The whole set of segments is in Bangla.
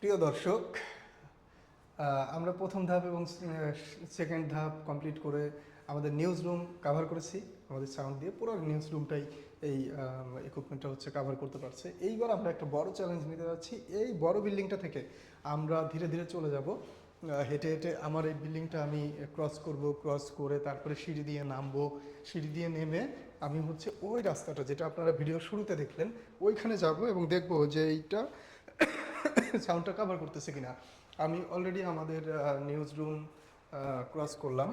প্রিয় দর্শক, আমরা প্রথম ধাপ এবং সেকেন্ড ধাপ কমপ্লিট করে আমাদের নিউজ রুম কাভার করেছি। আমাদের সাউন্ড দিয়ে পুরো নিউজ রুমটাই এই ইকুইপমেন্টটা হচ্ছে কাভার করতে পারছে। এইবার আমরা একটা বড় চ্যালেঞ্জ নিতে যাচ্ছি। এই বড় বিল্ডিংটা থেকে আমরা ধীরে ধীরে চলে যাব হেঁটে হেঁটে। আমার এই বিল্ডিংটা আমি ক্রস করব, ক্রস করে তারপরে সিঁড়ি দিয়ে নামবো। সিঁড়ি দিয়ে নেমে আমি হচ্ছে ওই রাস্তাটা যেটা আপনারা ভিডিও শুরুতে দেখলেন ওইখানে যাব এবং দেখব যে এইটা সাউন্ডটা কভার করতেছে কিনা। আমি অলরেডি আমাদের নিউজ রুম ক্রস করলাম।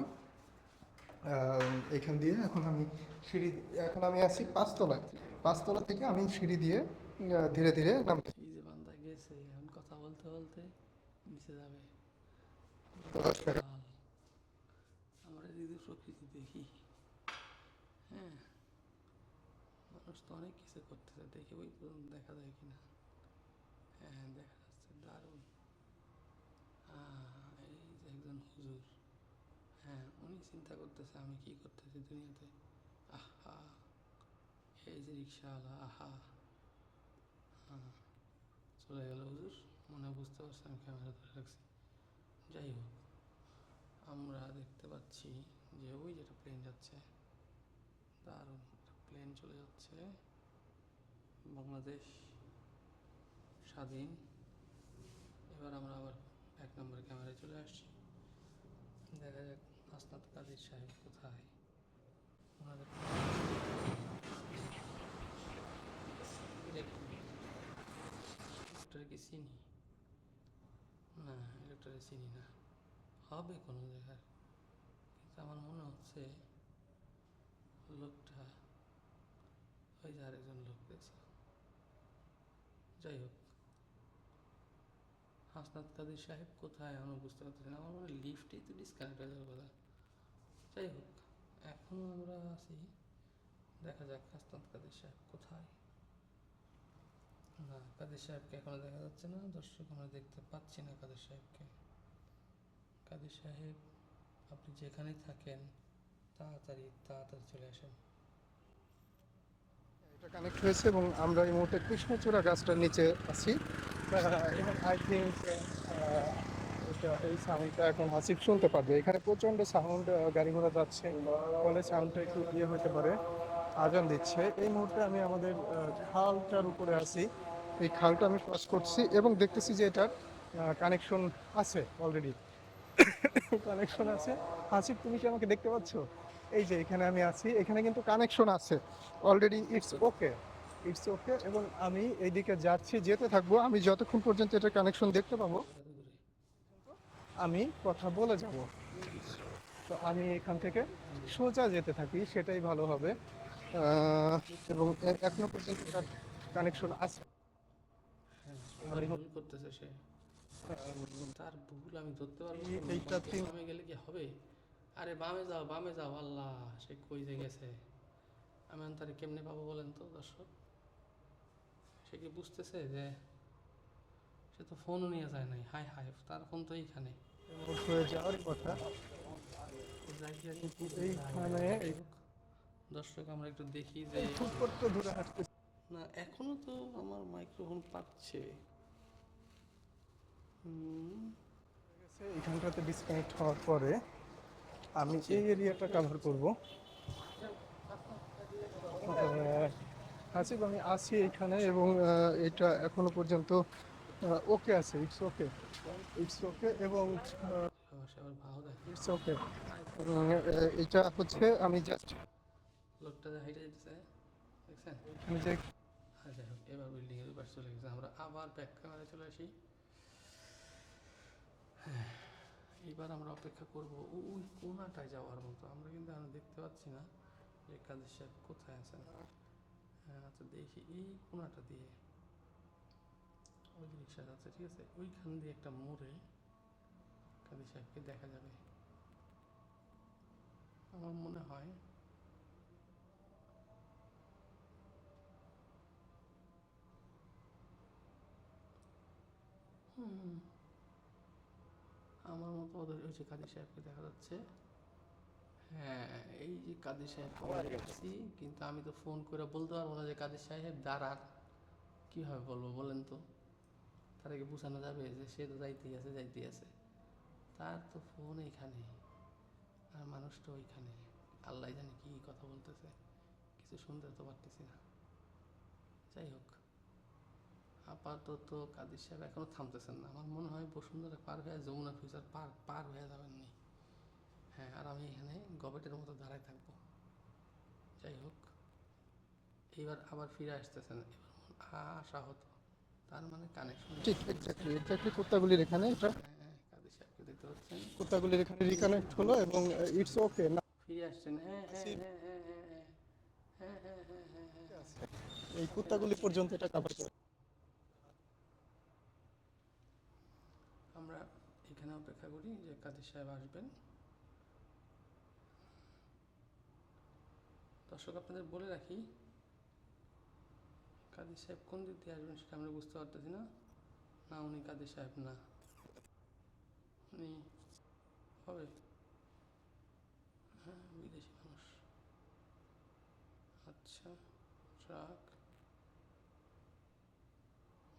এখান দিয়ে এখন আমি সিঁড়ি, এখন আমি আছি পাঁচতলায়। পাঁচতলা থেকে আমি সিঁড়ি দিয়ে ধীরে ধীরে নামতে। এই যে বান্দা গেছে এখন কথা বলতে বলতে নিচে যাবে। আমরা যদি প্রকৃতি দেখি, হ্যাঁ, মানুষ তো অনেক কিছু করতেছে, দেখে ওই পর্যন্ত দেখা যায় কিনা। হ্যাঁ, দেখা যাচ্ছে দারুণ। এই যে একজন হুজুর, হ্যাঁ, উনি চিন্তা করতেছে আমি কি করতেছি দুনিয়াতে। আহা, এই যে রিক্সাওয়ালা, আহা, হ্যাঁ, চলে গেল হুজুর। মনে বুঝতে পারছি আমি ক্যামেরা ধরে রাখছি। যাই হোক, আমরা দেখতে পাচ্ছি যে ওই যেটা প্লেন যাচ্ছে, দারুণ প্লেন চলে যাচ্ছে। বাংলাদেশ স্বাধীন। এবার আমরা আবার 1 নম্বর ক্যামেরায় চলে আসছি। দেখা যাক আসনাদ কাদির সাহেব কোথায়। ওনাদের লোকটাকে চিনি না, লোকটাকে চিনি না, হবে কোনো জায়গায়, কিন্তু আমার মনে হচ্ছে লোকটা ওই যে আরেকজন লোক দেখছি। যাই হোক, হাসনাত কাদির সাহেব কোথায় এখনো বুঝতে পারতেছি না। আমার মনে হয় লিফটেই তো ডিসকানেক্ট হয়ে যাওয়ার কথা। যাই হোক, এখনও আমরা আছি। দেখা যাক হাসনাত কাদির সাহেব কোথায়। না, কাদের সাহেবকে এখনো দেখা যাচ্ছে না। দর্শক, আমরা দেখতে পাচ্ছি না কাদের সাহেবকে। কাদের সাহেব, আপনি যেখানেই থাকেন তাড়াতাড়ি তাড়াতাড়ি চলে আসেন। এটা কানেক্ট হয়েছে এবং আমরা এই মুহূর্তে কৃষ্ণচূড়া গাছটার নিচে আছি। এবং আই থিঙ্ক এই সাউন্ডটা এখন হাসিব শুনতে পারবে। এখানে প্রচণ্ড সাউন্ড, গাড়ি ঘোড়া যাচ্ছে, ফলে সাউন্ডটা একটু ইয়ে হতে পারে। আজান দিচ্ছে। এই মুহূর্তে আমি আমাদের খালটার উপরে আছি। এই খালটা আমি ক্রস করছি এবং দেখতেছি যে এটার কানেকশন আছে অলরেডি। কানেকশন আছে। হাসিব, তুমি কি আমাকে দেখতে পাচ্ছ? এই যে এখানে আমি আছি, এখানে কিন্তু কানেকশন আছে already. It's okay, it's okay. এবং আমি এইদিকে যাচ্ছি, যেতে থাকবো। আমি যতক্ষণ পর্যন্ত এটা কানেকশন দেখতে পাবো এত দূরে আমি কথা বলে যাব। তো আমি এখান থেকে সোজা যেতে থাকি, সেটাই ভালো হবে। এবং এখনো পর্যন্ত তার কানেকশন আছে। হ্যাঁ, এবার আমি ভুল করতেছে সে। তার ভুল আমি ধরতে পারবো তো না, এইটা কিন্তু বামে গেলে কি হবে? আরে বামে যাও, বামে যাও, আল্লাহ, সে কই যে গেছে। আমি তারে কেমনে পাবো বলেন তো দর্শক? সে কি বুঝতেছে যে সে তো ফোনও নিয়ে যায় নাই? হাই হাই, তার ফোন তো এইখানে। হয়ে যাওয়ারই কথা। যাই কিন্তু যাই এইখানে যাই হোক, দর্শক, আমরা একটু দেখি যে ফুটপাত দূরে হাঁটতে না, এখনো তো আমার মাইক্রোফোন পাচ্ছে। হুম, গেছে। এখানটাতে ডিসকানেক্ট হওয়ার পরে আমি হচ্ছে এই এরিয়াটা কাভার করব। হাসিব, আমি আছি এখানে এবং এটা এখনো পর্যন্ত ওকে আছে। ইটস ওকে, ইটস ওকে এবং সে আবার ভাও দেখে। It's okay. এটা হচ্ছে আমি জাস্ট লোকটা যে হাইটে যেতেছে, দেখছেন? এখানে যে যাই হোক, এবার বিল্ডিং এর পাশে চলে গেছে। আমরা আবার ব্যাক ক্যামেরায় চলে আসি। এবার আমরা অপেক্ষা করব ওই কোনাটায় যাওয়ার মতো। আমরা কিন্তু এখন দেখতে পাচ্ছি না যে কাদের সাহেব কোথায় আছেন। হ্যাঁ, আচ্ছা, দেখি এই কোনাটা দিয়ে ওই যে রিক্সা যাচ্ছে, ঠিক আছে, ওইখান দিয়ে একটা মোড়ে কাদের সাহেবকে দেখা যাবে আমার মনে হয়। হুম, আমার মতো ওদের ওই যে কাদের সাহেবকে দেখা যাচ্ছে। হ্যাঁ, এই যে কাদের সাহেবকে আমরা দেখছি, কিন্তু আমি তো ফোন করে বলতে পারবো না যে কাদের সাহেব দাঁড়ান। কীভাবে বলবো বলেন তো? তাদেরকে বোঝানো যাবে যে সে তো যাইতেই আছে যাইতেই আছে, তার তো ফোন এইখানে আর মানুষটা ওইখানে, আল্লাহ জানে কি কথা বলতেছে, কিছু শুনতে তো পারতেছি না। যাই হোক, আপাতত কাদের সাহেব এখনো থামতেছেন না। আমার মনে হয় বসুন্ধরা পার হয়ে যমুনা ফিউচার পার্ক পার হয়ে যাবেননি। হ্যাঁ, আর আমি এখানে গবেটের মতো দাঁড়ায় থাকবো। যাই হোক, এইবার আবার ফিরে আসতেছেন, এবার আশা হতো, তার মানে কানেকশন। ঠিক এক্স্যাক্টলি কুত্তাগুলির এখানে এটা হ্যাঁ, কাদের সাহেবকে দেখতে পাচ্ছেন, কুত্তাগুলির এখানে রিকানেক্ট হলো এবং ইটস ওকে না। ফিরে আসছেন। হ্যাঁ হ্যাঁ হ্যাঁ হ্যাঁ হ্যাঁ হ্যাঁ হ্যাঁ হ্যাঁ হ্যাঁ হ্যাঁ হ্যাঁ হ্যাঁ। এই কুত্তাগুলি পর্যন্ত এটা কভার করে। আমরা এখানে অপেক্ষা করি যে কাদের সাহেব আসবেন। দর্শক, আপনাদের বলে রাখি, কাদের সাহেব কোন দিক দিয়ে আসবেন সেটা আমরা বুঝতে পারতেছি না। না, উনি কাদের সাহেব না, উনি হবে হ্যাঁ বিদেশি মানুষ। আচ্ছা, ট্রাক,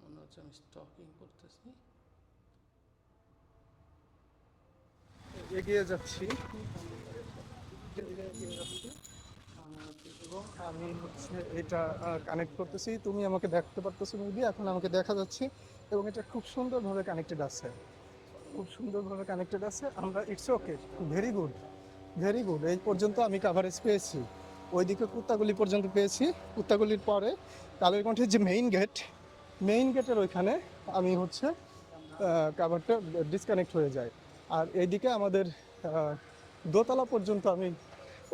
মনে হচ্ছে আমি স্টকিং করতেছি। এগিয়ে যাচ্ছি এবং আমি হচ্ছে এটা কানেক্ট করতেছি, তুমি আমাকে দেখতে পারতেছো মেবি, এখন আমাকে দেখা যাচ্ছে এবং এটা খুব সুন্দরভাবে কানেক্টেড আছে, খুব সুন্দরভাবে কানেক্টেড আছে। আমরা it's okay, very good very good, এই পর্যন্ত আমি কাভারেজ পেয়েছি, ওইদিকে কুত্তাগুলি পর্যন্ত পেয়েছি। কুত্তাগুলির পরে কালের কণ্ঠের যে মেইন গেটের ওইখানে আমি হচ্ছে কাভারটা ডিসকানেক্ট হয়ে যায়। আর এইদিকে আমাদের দোতলা পর্যন্ত আমি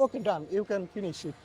ওকে ডান, ইউ ক্যান ফিনিশ ইট।